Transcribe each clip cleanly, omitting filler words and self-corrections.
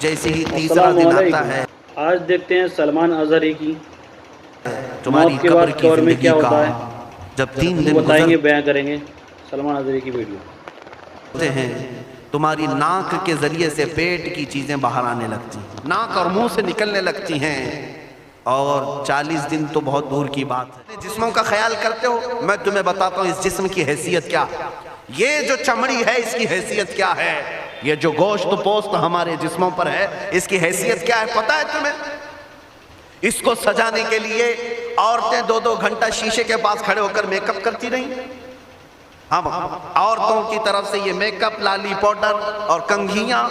جیسے ہی تیسرا دن آتا ہے آج دیکھتے ہیں سلمان اظہری کی تمہاری موت کے قبر بعد کی قبر میں زندگی کیا کا ہوتا ہے، جب 3 دن بتائیں گے، گزرتے بیان کریں گے سلمان اظہری کی ویڈیو۔ ہیں تمہاری ناک کے ذریعے سے پیٹ کی چیزیں باہر آنے لگتی ہیں، ناک اور منہ سے نکلنے لگتی ہیں، اور 40 دن تو بہت دور کی بات ہے۔ جسموں کا خیال کرتے ہو؟ میں تمہیں بتاتا ہوں اس جسم کی حیثیت کیا ہے۔ یہ جو چمڑی ہے اس کی حیثیت کیا ہے، یہ جو گوشت پوست ہمارے جسموں پر ہے اس کی حیثیت کیا ہے پتہ ہے تمہیں؟ اس کو سجانے کے لیے عورتیں 2-2 گھنٹہ شیشے کے پاس کھڑے ہو کر میک اپ کرتی رہیں۔ اب عورتوں کی طرف سے یہ میک اپ، لالی پاؤڈر اور کنگھیاں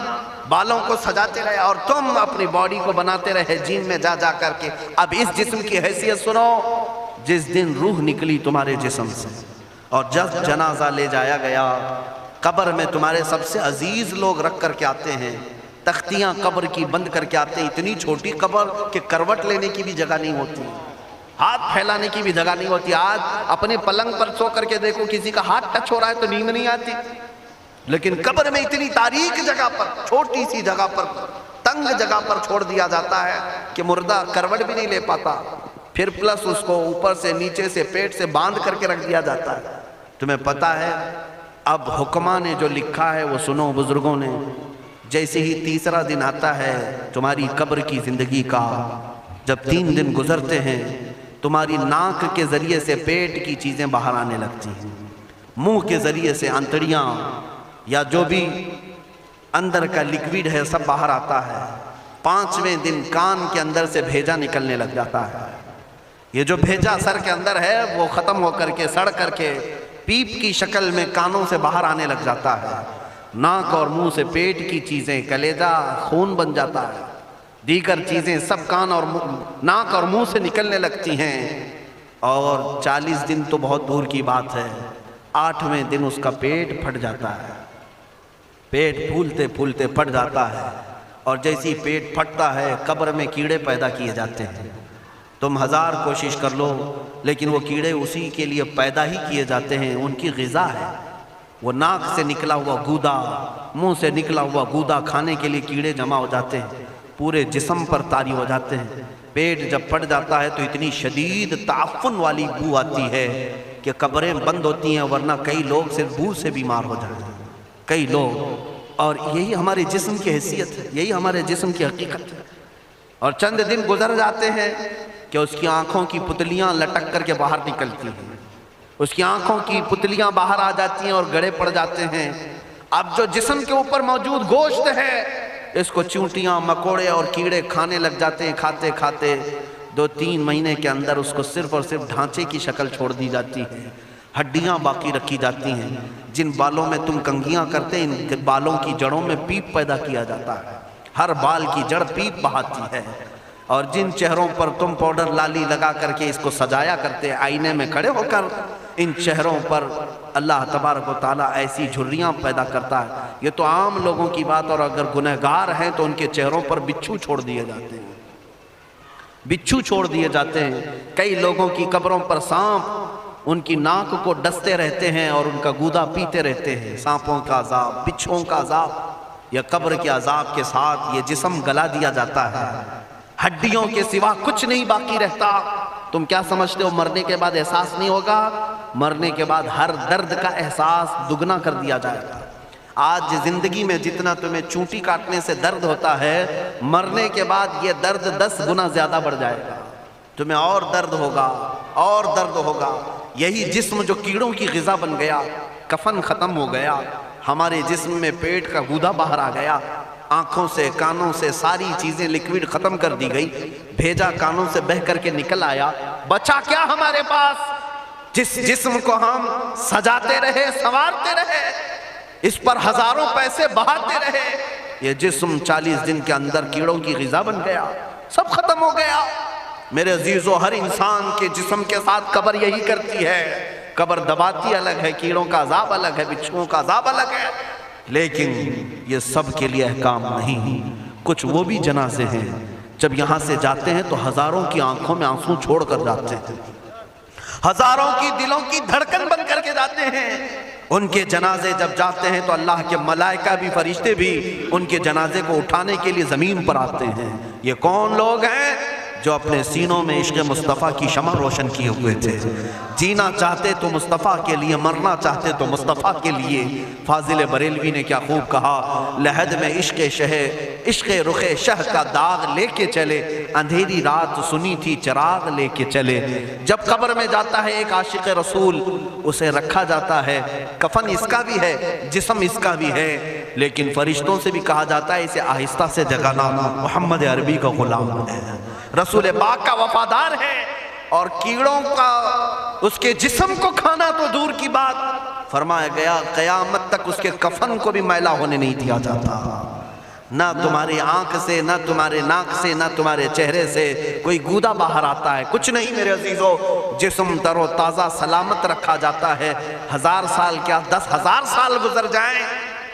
بالوں کو سجاتے رہے، اور تم اپنی باڈی کو بناتے رہے جیم میں جا جا کر کے۔ اب اس جسم کی حیثیت سنو، جس دن روح نکلی تمہارے جسم سے اور جب جنازہ لے جایا گیا، قبر میں تمہارے سب سے عزیز لوگ رکھ کر کے آتے ہیں، تختیاں قبر کی بند کر کے آتے ہیں، اتنی چھوٹی قبر کہ کروٹ لینے کی بھی جگہ نہیں ہوتی، ہاتھ پھیلانے کی بھی جگہ نہیں ہوتی۔ آج اپنے پلنگ پر سو کر کے دیکھو، کسی کا ہاتھ ٹچ ہو رہا ہے تو نیند نہیں آتی، لیکن قبر میں اتنی تاریک جگہ پر، چھوٹی سی جگہ پر، تنگ جگہ پر چھوڑ دیا جاتا ہے کہ مردہ کروٹ بھی نہیں لے پاتا، پھر پلس اس کو اوپر سے نیچے سے پیٹ سے باندھ کر کے رکھ دیا جاتا ہے۔ تمہیں پتہ ہے اب حکماں نے جو لکھا ہے وہ سنو بزرگوں نے، جیسے ہی تیسرا دن آتا ہے تمہاری قبر کی زندگی کا، جب 3 دن گزرتے ہیں تمہاری ناک کے ذریعے سے پیٹ کی چیزیں باہر آنے لگتی ہیں، منہ کے ذریعے سے آنتڑیاں یا جو بھی اندر کا لیکویڈ ہے سب باہر آتا ہے۔ 5ویں دن کان کے اندر سے بھیجا نکلنے لگ جاتا ہے، یہ جو بھیجا سر کے اندر ہے وہ ختم ہو کر کے سڑ کر کے پیپ کی شکل میں کانوں سے باہر آنے لگ جاتا ہے۔ ناک اور منہ سے پیٹ کی چیزیں، کلیجہ خون بن جاتا ہے، دیگر چیزیں سب کان اور ناک اور منہ سے نکلنے لگتی ہیں، اور 40 دن تو بہت دور کی بات ہے، 8ویں دن اس کا پیٹ پھٹ جاتا ہے، پیٹ پھولتے پھولتے پھٹ جاتا ہے، اور جیسی پیٹ پھٹتا ہے قبر میں کیڑے پیدا کیے جاتے ہیں۔ تم 1000 کوشش کر لو لیکن وہ کیڑے اسی کے لیے پیدا ہی کیے جاتے ہیں، ان کی غذا ہے۔ وہ ناک سے نکلا ہوا گودا، منہ سے نکلا ہوا گودا کھانے کے لیے کیڑے جمع ہو جاتے ہیں، پورے جسم پر طاری ہو جاتے ہیں۔ پیٹ جب پھٹ جاتا ہے تو اتنی شدید تعفن والی بو آتی ہے کہ قبریں بند ہوتی ہیں، ورنہ کئی لوگ صرف بو سے بیمار ہو جاتے ہیں، کئی لوگ۔ اور یہی ہمارے جسم کی حیثیت ہے، یہی ہمارے جسم کی حقیقت ہے۔ اور چند دن گزر جاتے ہیں کہ اس کی آنکھوں کی پتلیاں لٹک کر کے باہر نکلتی ہیں، اس کی آنکھوں کی پتلیاں باہر آ جاتی ہیں اور گڑے پڑ جاتے ہیں۔ اب جو جسم کے اوپر موجود گوشت ہے اس کو چونٹیاں، مکوڑے اور کیڑے کھانے لگ جاتے ہیں، کھاتے کھاتے 2-3 مہینے کے اندر اس کو صرف اور صرف ڈھانچے کی شکل چھوڑ دی جاتی ہے، ہڈیاں باقی رکھی جاتی ہیں۔ جن بالوں میں تم کنگھیاں کرتے ہیں ان بالوں کی جڑوں میں پیپ پیدا کیا جاتا ہے، ہر بال کی جڑ پیپ بہاتی ہے۔ اور جن چہروں پر تم پاؤڈر لالی لگا کر کے اس کو سجایا کرتے ہیں آئینے میں کھڑے ہو کر، ان چہروں پر اللہ تبارک و تعالیٰ ایسی جھریاں پیدا کرتا ہے۔ یہ تو عام لوگوں کی بات، اور اگر گنہگار ہیں تو ان کے چہروں پر بچھو چھوڑ دیے جاتے ہیں، بچھو چھوڑ دیے جاتے ہیں۔ کئی لوگوں کی قبروں پر سانپ ان کی ناک کو ڈستے رہتے ہیں اور ان کا گودا پیتے رہتے ہیں۔ سانپوں کا عذاب، بچھوؤں کا عذاب، یا قبر کے عذاب کے ساتھ یہ جسم گلا دیا جاتا ہے، ہڈیوں کے سوا کچھ نہیں باقی رہتا۔ تم کیا سمجھتے ہو مرنے کے بعد احساس نہیں ہوگا؟ مرنے کے بعد ہر درد کا احساس دگنا کر دیا جائے گا۔ آج زندگی میں جتنا تمہیں چونٹی کاٹنے سے درد ہوتا ہے، مرنے کے بعد یہ درد 10 گنا زیادہ بڑھ جائے گا، تمہیں اور درد ہوگا، اور درد ہوگا۔ یہی جسم جو کیڑوں کی غذا بن گیا، کفن ختم ہو گیا، ہمارے جسم میں پیٹ کا گودا باہر آ گیا، آنکھوں سے کانوں سے ساری چیزیں لیکویڈ ختم کر دی گئی، بھیجا کانوں سے بہہ کر کے نکل آیا، بچا کیا ہمارے پاس؟ جس جسم کو ہم سجاتے رہے، سنوارتے رہے، اس پر ہزاروں پیسے بہاتے رہے، یہ جسم 40 دن کے اندر کیڑوں کی غذا بن گیا، سب ختم ہو گیا۔ میرے عزیزو، ہر انسان کے جسم کے ساتھ قبر یہی کرتی ہے، قبر دباتی الگ ہے، کیڑوں کا عذاب الگ ہے، بچھوؤں کا عذاب الگ ہے، لیکن یہ سب کے لیے احکام نہیں۔ کچھ وہ بھی جنازے ہیں جب یہاں سے جاتے ہیں تو ہزاروں کی آنکھوں میں آنسو چھوڑ کر جاتے ہیں، ہزاروں کی دلوں کی دھڑکن بن کر کے جاتے ہیں۔ ان کے جنازے جب جاتے ہیں تو اللہ کے ملائکہ بھی فرشتے بھی ان کے جنازے کو اٹھانے کے لیے زمین پر آتے ہیں۔ یہ کون لوگ ہیں؟ جو اپنے سینوں میں عشق مصطفیٰ کی شمع روشن کیے ہوئے تھے، جینا چاہتے تو مصطفیٰ کے لیے، مرنا چاہتے تو مصطفیٰ کے لیے۔ فاضل بریلوی نے کیا خوب کہا، لحد میں عشق رخ شہ کا داغ لے کے چلے، اندھیری رات سنی تھی چراغ لے کے چلے۔ جب قبر میں جاتا ہے ایک عاشق رسول، اسے رکھا جاتا ہے، کفن اس کا بھی ہے، جسم اس کا بھی ہے، لیکن فرشتوں سے بھی کہا جاتا ہے اسے آہستہ سے جگانا، محمد عربی کا غلام ہے، رسول پاک کا وفادار ہے، اور کیڑوں کا اس کے جسم کو کھانا تو دور کی بات، فرمایا گیا قیامت تک اس کے کفن کو بھی میلا ہونے نہیں دیا جاتا۔ نہ تمہاری آنکھ سے، نہ تمہارے ناک سے، نہ تمہارے چہرے سے کوئی گودا باہر آتا ہے، کچھ نہیں میرے عزیزو، جسم تر و تازہ سلامت رکھا جاتا ہے۔ 1000 سال کیا 10,000 سال گزر جائیں،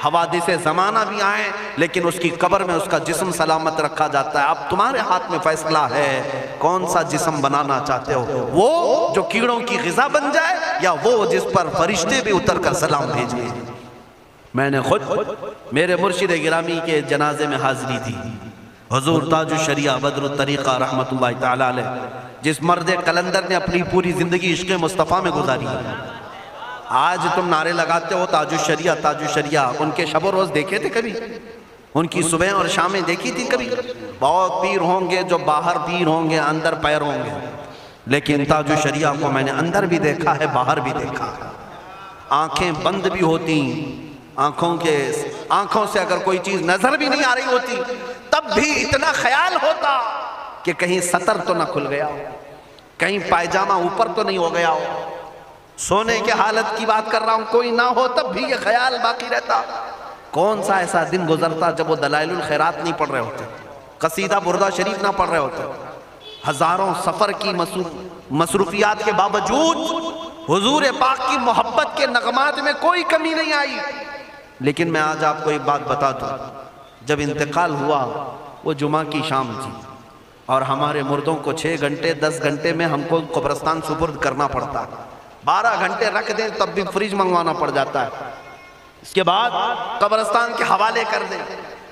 حوادث زمانہ بھی آئیں، لیکن اس کی قبر میں اس کا جسم سلامت رکھا جاتا ہے۔ اب تمہارے ہاتھ میں فیصلہ ہے، کون سا جسم بنانا چاہتے ہو، وہ جو کیڑوں کی غذا بن جائے، یا وہ جس پر فرشتے بھی اتر کر سلام بھیجیں۔ میں نے خود میرے مرشد گرامی کے جنازے میں حاضری دی، حضور تاج الشریعہ بدر الطریقہ رحمت اللہ تعالی علیہ، جس مرد قلندر نے اپنی پوری زندگی عشق مصطفیٰ میں گزاری۔ آج تم نعرے لگاتے ہو تاج الشریعہ تاج الشریعہ، ان کے شب و روز دیکھے تھے کبھی؟ ان کی صبح اور شامیں دیکھی تھی کبھی؟ بہت پیر ہوں گے جو باہر پیر ہوں گے، اندر پیر ہوں گے، لیکن تاج الشریعہ کو میں نے اندر بھی دیکھا ہے، باہر بھی دیکھا ہے۔ آنکھیں بند بھی ہوتی، آنکھوں سے اگر کوئی چیز نظر بھی نہیں آ رہی ہوتی، تب بھی اتنا خیال ہوتا کہ کہیں سطر تو نہ کھل گیا ہو، کہیں پائجامہ اوپر تو نہیں ہو گیا ہو، سونے کے حالت کی بات کر رہا ہوں، کوئی نہ ہو تب بھی یہ خیال باقی رہتا۔ کون سا ایسا دن گزرتا جب وہ دلائل الخیرات نہیں پڑھ رہے ہوتے، قصیدہ بردہ شریف نہ پڑھ رہے ہوتے، ہزاروں سفر کی مصروفیات کے باوجود حضور پاک کی محبت کے نغمات میں کوئی کمی نہیں آئی۔ لیکن میں آج آپ کو ایک بات بتا دوں، جب انتقال ہوا وہ جمعہ کی شام تھی، اور ہمارے مردوں کو 6 گھنٹے 10 گھنٹے میں ہم کو قبرستان سپرد کرنا پڑتا ہے، 12 گھنٹے رکھ دیں تب بھی فریج منگوانا پڑ جاتا ہے، اس کے بعد قبرستان کے حوالے کر دیں۔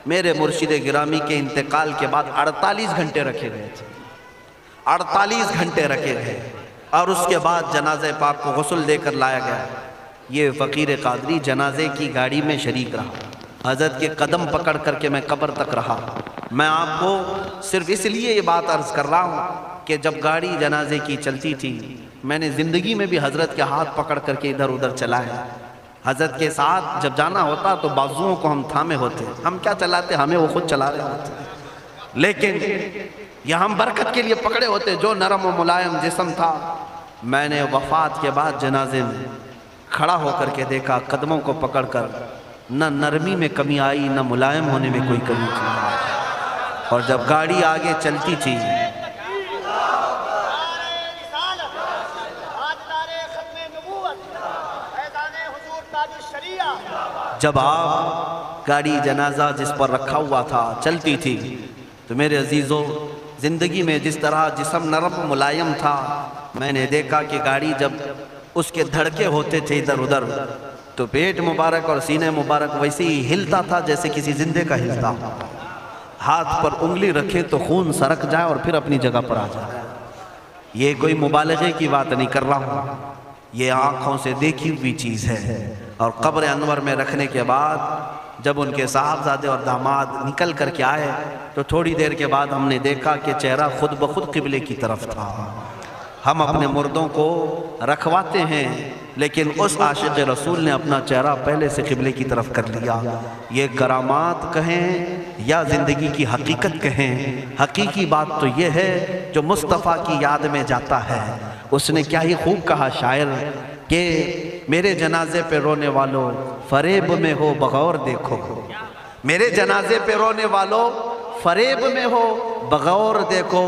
میرے مرشد گرامی کے انتقال کے بعد 48 گھنٹے رکھے گئے تھے، 48 گھنٹے رکھے گئے، اور اس کے بعد جنازہ پاک کو غسل دے کر لایا گیا۔ یہ فقیر قادری جنازے کی گاڑی میں شریک رہا، حضرت کے قدم پکڑ کر کے میں قبر تک رہا۔ میں آپ کو صرف اس لیے یہ بات عرض کر رہا ہوں کہ جب گاڑی جنازے کی چلتی تھی، میں نے زندگی میں بھی حضرت کے ہاتھ پکڑ کر کے ادھر ادھر چلائے۔ حضرت کے ساتھ جب جانا ہوتا تو بازوؤں کو ہم تھامے ہوتے، ہم کیا چلاتے، ہمیں وہ خود چلا رہے ہوتے، لیکن یہ ہم برکت کے لیے پکڑے ہوتے۔ جو نرم و ملائم جسم تھا، میں نے وفات کے بعد جنازے میں کھڑا ہو کر کے دیکھا، قدموں کو پکڑ کر، نہ نرمی میں کمی آئی، نہ ملائم ہونے میں کوئی کمی تھی۔ اور جب گاڑی آگے چلتی تھی، جب آپ گاڑی جنازہ جس پر رکھا ہوا تھا چلتی تھی، تو میرے عزیزو زندگی میں جس طرح جسم نرم ملائم تھا، میں نے دیکھا کہ گاڑی جب اس کے دھڑکے ہوتے تھے ادھر ادھر، تو پیٹ مبارک اور سینے مبارک ویسے ہی ہلتا تھا جیسے کسی زندے کا ہلتا۔ ہاتھ پر انگلی رکھے تو خون سرک جائے اور پھر اپنی جگہ پر آ جائے۔ یہ کوئی مبالغے کی بات نہیں کر رہا ہوں، یہ آنکھوں سے دیکھی ہوئی چیز ہے۔ اور قبر انور میں رکھنے کے بعد جب ان کے صاحبزادے اور داماد نکل کر کے آئے، تو تھوڑی دیر کے بعد ہم نے دیکھا کہ چہرہ خود بخود قبلے کی طرف تھا۔ ہم اپنے مردوں کو رکھواتے ہیں، لیکن اس عاشق رسول نے اپنا چہرہ پہلے سے قبلے کی طرف کر لیا۔ یہ کرامات کہیں یا زندگی کی حقیقت کہیں، حقیقی بات تو یہ ہے جو مصطفیٰ کی یاد میں جاتا ہے۔ اس نے کیا ہی خوب کہا شاعر کہ میرے جنازے پہ رونے والوں فریب میں ہو بغور دیکھو، میرے جنازے پہ رونے والوں فریب میں ہو بغور دیکھو،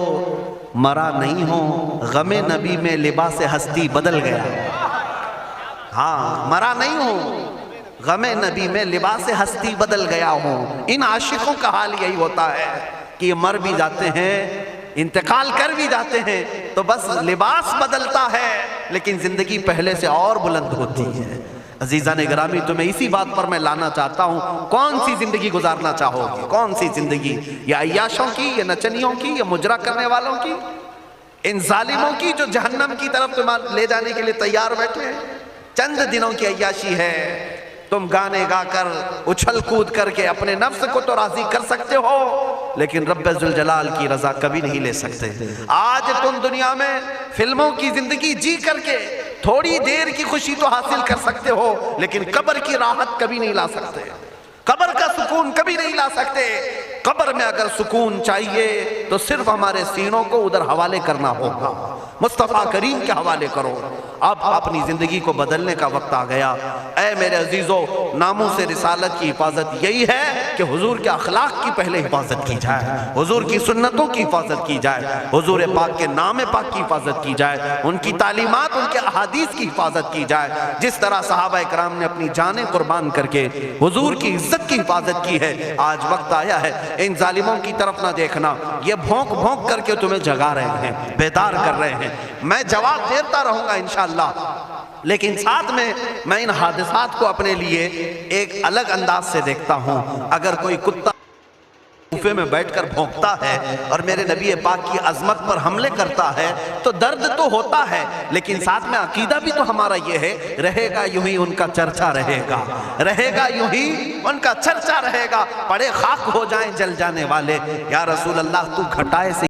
مرا نہیں ہو غم نبی میں لباس ہستی بدل گیا۔ ہاں، مرا نہیں ہوں، غم نبی میں لباس ہستی بدل گیا ہوں۔ ان عاشقوں کا حال یہی ہوتا ہے کہ یہ مر بھی جاتے ہیں، انتقال کر بھی جاتے ہیں، تو بس لباس بدلتا ہے، لیکن زندگی پہلے سے اور بلند ہوتی ہے۔ عزیزان گرامی تمہیں اسی بات پر میں لانا چاہتا ہوں، کون سی زندگی گزارنا چاہو گے؟ کون سی زندگی؟ یا عیاشوں کی، یا نچنیوں کی، یا مجرا کرنے والوں کی، ان ظالموں کی جو جہنم کی طرف تمہیں لے جانے کے لیے تیار بیٹھے ہیں؟ چند دنوں کی عیاشی ہے، تم گانے گا کر اچھل کود کر کے اپنے نفس کو تو راضی کر سکتے ہو، لیکن رب ذوالجلال کی رضا کبھی نہیں لے سکتے۔ آج تم دنیا میں فلموں کی زندگی جی کر کے تھوڑی دیر کی خوشی تو حاصل کر سکتے ہو، لیکن قبر کی راحت کبھی نہیں لا سکتے، قبر کا سکون کبھی نہیں لا سکتے۔ قبر میں اگر سکون چاہیے تو صرف ہمارے سینوں کو ادھر حوالے کرنا ہوگا، مصطفیٰ کریم کے حوالے کرو۔ اب اپنی زندگی کو بدلنے کا وقت آ گیا۔ اے میرے عزیزو، ناموس رسالت کی حفاظت یہی ہے کہ حضور کے اخلاق کی پہلے حفاظت کی جائے، حضور کی سنتوں کی حفاظت کی جائے، حضور پاک کے نام پاک کی حفاظت کی جائے، ان کی تعلیمات، ان کے احادیث کی حفاظت کی جائے۔ جس طرح صحابہ کرام نے اپنی جانیں قربان کر کے حضور کی عزت کی حفاظت کی ہے، آج وقت آیا ہے ان ظالموں کی طرف نہ دیکھنا، یہ بھونک بھونک کر کے تمہیں جگا رہے ہیں، بیدار کر رہے ہیں۔ میں جواب دیتا رہوں گا انشاءاللہ، لیکن ساتھ میں ان حادثات کو اپنے لیے ایک الگ انداز سے دیکھتا ہوں۔ اگر کوئی کتا کوفے میں بیٹھ کر بھونکتا ہے اور میرے نبی پاک کی عظمت پر حملے کرتا ہے تو درد تو ہوتا ہے، لیکن ساتھ میں عقیدہ بھی تو ہمارا یہ ہے، رہے گا یوں ہی ان کا چرچا رہے گا، رہے گا یوں ہی ان کا چرچا رہے گا، پڑے خاک ہو جائیں جل جانے والے۔ یا رسول اللہ تو گھٹائے سے